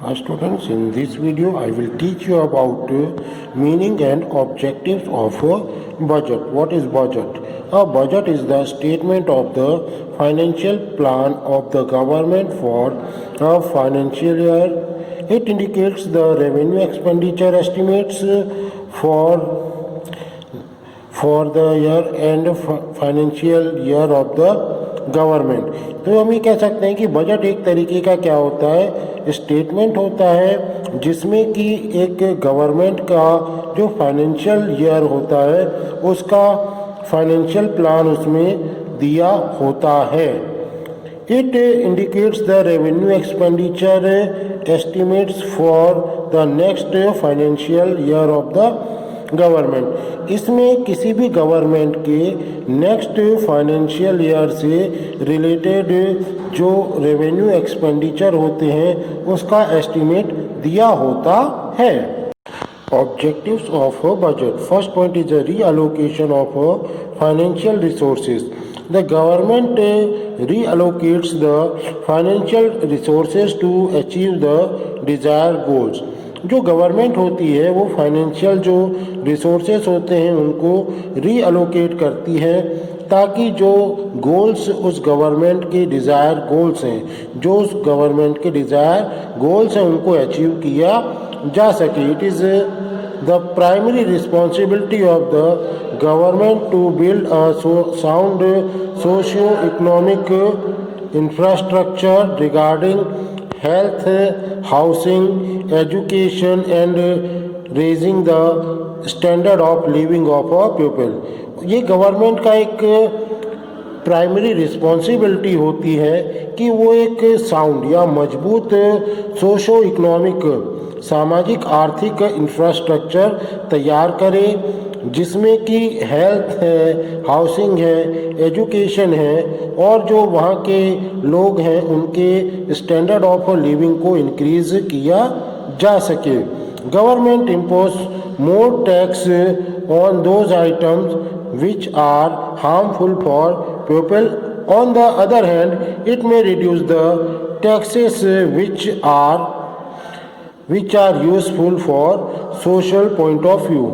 Hi students, in this video I will teach you about meaning and objectives of a budget. What is budget? A budget is the statement of the financial plan of the government for a financial year. It indicates the revenue expenditure estimates for the year and financial year of the government. तो हम ये कह सकते हैं कि budget एक तरीके का क्या होता है, स्टेटमेंट होता है जिसमें कि एक गवर्नमेंट का जो फाइनेंशियल ईयर होता है उसका फाइनेंशियल प्लान उसमें दिया होता है। It indicates the revenue expenditure estimates for the next financial year of the government. इसमें किसी भी गवर्नमेंट के नेक्स्ट फाइनेंशियल ईयर से रिलेटेड जो रेवेन्यू एक्सपेंडिचर होते हैं उसका एस्टिमेट दिया होता है। Objectives of a budget. First point is the reallocation of financial resources. The government reallocates the financial resources to achieve the desired goals. जो गवर्नमेंट होती है वो फाइनेंशियल जो रिसोर्सेस होते हैं उनको रीअलोकेट करती है ताकि जो गोल्स उस गवर्नमेंट के डिज़ायर गोल्स हैं, जो उस गवर्नमेंट के डिज़ायर गोल्स हैं उनको अचीव किया जा सके। It is the primary responsibility of the government to build a sound socio economic infrastructure regarding health, housing, education and raising the standard of living of a people. ये government का एक primary responsibility होती है कि वो एक sound या मजबूत सोशो इकोनॉमिक सामाजिक आर्थिक इंफ्रास्ट्रक्चर तैयार करे जिसमें कि हेल्थ है, हाउसिंग है, एजुकेशन है और जो वहाँ के लोग हैं उनके स्टैंडर्ड ऑफ लिविंग को इंक्रीज किया जा सके। Government impose more tax on those items which are harmful for people. On the other hand it may reduce the taxes which are useful for social point of view.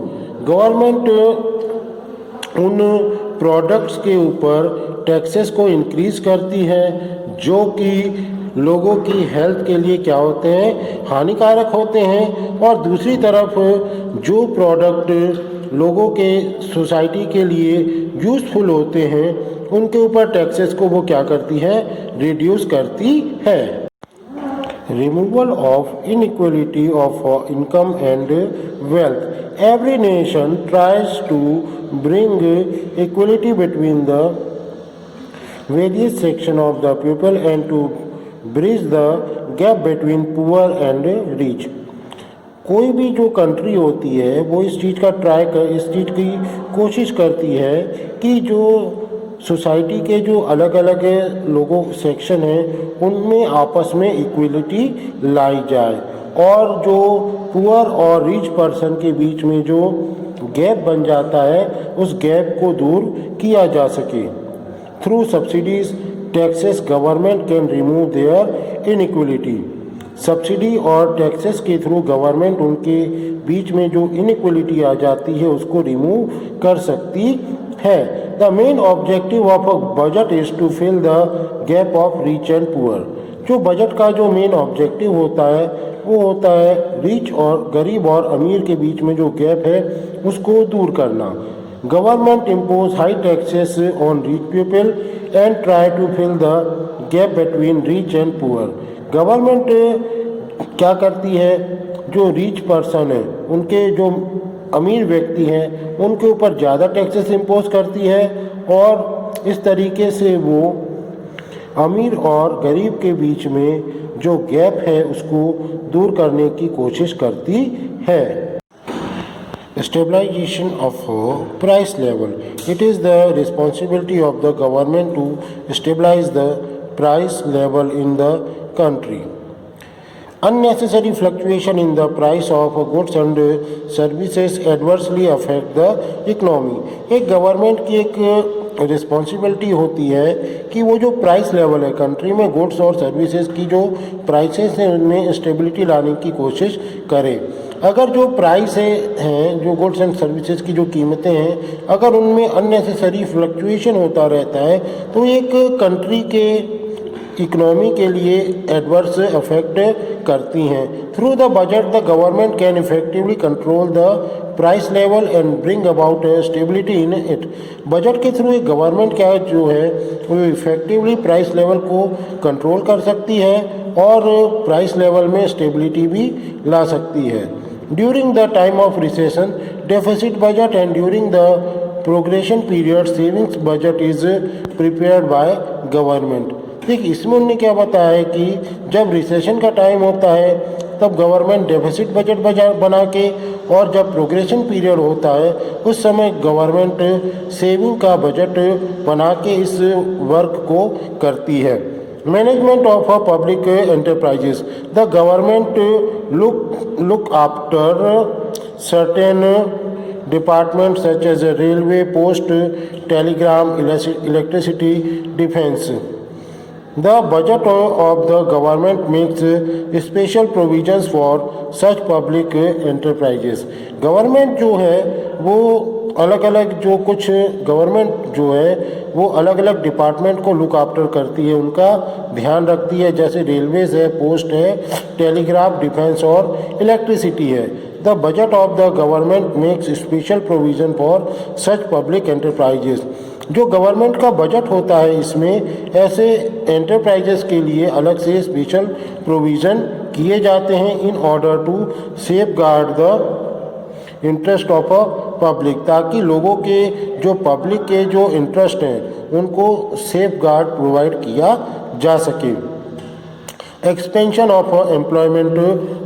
Government उन products के ऊपर taxes को increase करती है जो कि लोगों की हेल्थ के लिए क्या होते हैं, हानिकारक होते हैं, और दूसरी तरफ जो प्रोडक्ट लोगों के सोसाइटी के लिए यूज़फुल होते हैं उनके ऊपर टैक्सेस को वो क्या करती है, रिड्यूस करती है। Removal of inequality of income and wealth. Every nation tries to bring equality between the various sections of the people and to bridge the gap between poor and rich. कोई भी जो कंट्री होती है वो इस चीज़ की कोशिश करती है कि जो सोसाइटी के जो अलग अलग लोगों सेक्शन हैं उनमें आपस में इक्वलिटी लाई जाए और जो पुअर और रिच पर्सन के बीच में जो गैप बन जाता है उस गैप को दूर किया जा सके। Through subsidies taxes government can remove their inequality. Subsidy और टैक्सेस के थ्रू गवर्नमेंट उनके बीच में जो इनइक्वलिटी आ जाती है उसको रिमूव कर सकती है। The main objective of a budget is to fill the gap of rich and poor. जो बजट का जो मेन ऑब्जेक्टिव होता है वो होता है रिच और गरीब और अमीर के बीच में जो गैप है उसको दूर करना। Government impose high taxes on rich people and try to fill the gap between rich and poor. Government क्या करती है, जो रिच पर्सन है उनके जो अमीर व्यक्ति हैं उनके ऊपर ज़्यादा टैक्सेस इम्पोज करती है और इस तरीके से वो अमीर और गरीब के बीच में जो गैप है उसको दूर करने की कोशिश करती है। Stabilization of price level. It is the responsibility of the government to stabilize the price level in the country. Unnecessary fluctuation in the price of goods and services adversely affect the economy. एक government की एक responsibility होती है कि वो जो price level है country में गुड्स और सर्विसेज की जो प्राइसेस हैं उनमें स्टेबिलिटी लाने की कोशिश करे। अगर जो प्राइस हैं जो गुड्स एंड सर्विसेज की जो कीमतें हैं अगर उनमें अननेसेसरी फ्लक्चुएशन होता रहता है तो एक कंट्री के इकोनॉमी के लिए एडवर्स इफेक्ट करती हैं। Through the budget the government can effectively control the price level and bring about stability in it. Budget के थ्रू एक गवर्नमेंट क्या जो है वो इफेक्टिवली प्राइस लेवल को कंट्रोल कर सकती है और प्राइस लेवल में स्टेबिलिटी भी ला सकती है। During the time of recession deficit budget and during the progression period savings budget is prepared by government. देखिए इसमें उन्होंने क्या बताया है कि जब रिसेशन का टाइम होता है तब गवर्नमेंट डेफिसिट बजट बना के और जब प्रोग्रेशन पीरियड होता है उस समय गवर्नमेंट सेविंग का बजट बना के इस वर्क को करती है। Management of a public enterprises the government look after certain department such as railway post telegram electricity defence. The budget of the government makes special provisions for such public enterprises. Government जो है वो अलग अलग जो कुछ government जो है वो अलग अलग डिपार्टमेंट को लुक आफ्टर करती है, उनका ध्यान रखती है, जैसे रेलवेज है, पोस्ट है, टेलीग्राफ, डिफेंस और इलेक्ट्रिसिटी है। The budget of the government makes special provision for such public enterprises. जो गवर्नमेंट का बजट होता है इसमें ऐसे एंटरप्राइजेस के लिए अलग से स्पेशल प्रोविज़न किए जाते हैं in order to safeguard the interest of a public, ताकि लोगों के जो पब्लिक के जो इंटरेस्ट हैं उनको सेफ गार्ड प्रोवाइड किया जा सके। Expansion of employment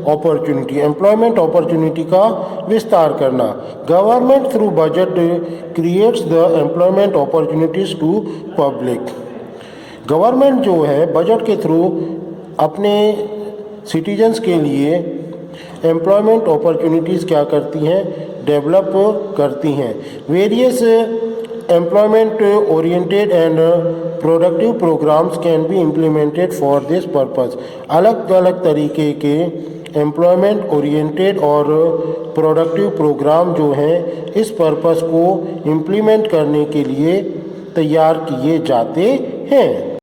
opportunity, employment opportunity का विस्तार करना। Government through budget creates the employment opportunities to public. Government जो है बजट के थ्रू अपने सिटीजन्स के लिए एम्प्लॉयमेंट अपॉर्चुनिटीज़ क्या करती हैं, डेवलप करती हैं। Various employment oriented and productive programs can be implemented for this purpose। अलग अलग तरीके के एम्प्लॉयमेंट ओरिएंटेड और प्रोडक्टिव प्रोग्राम जो हैं इस पर्पस को इम्प्लीमेंट करने के लिए तैयार किए जाते हैं।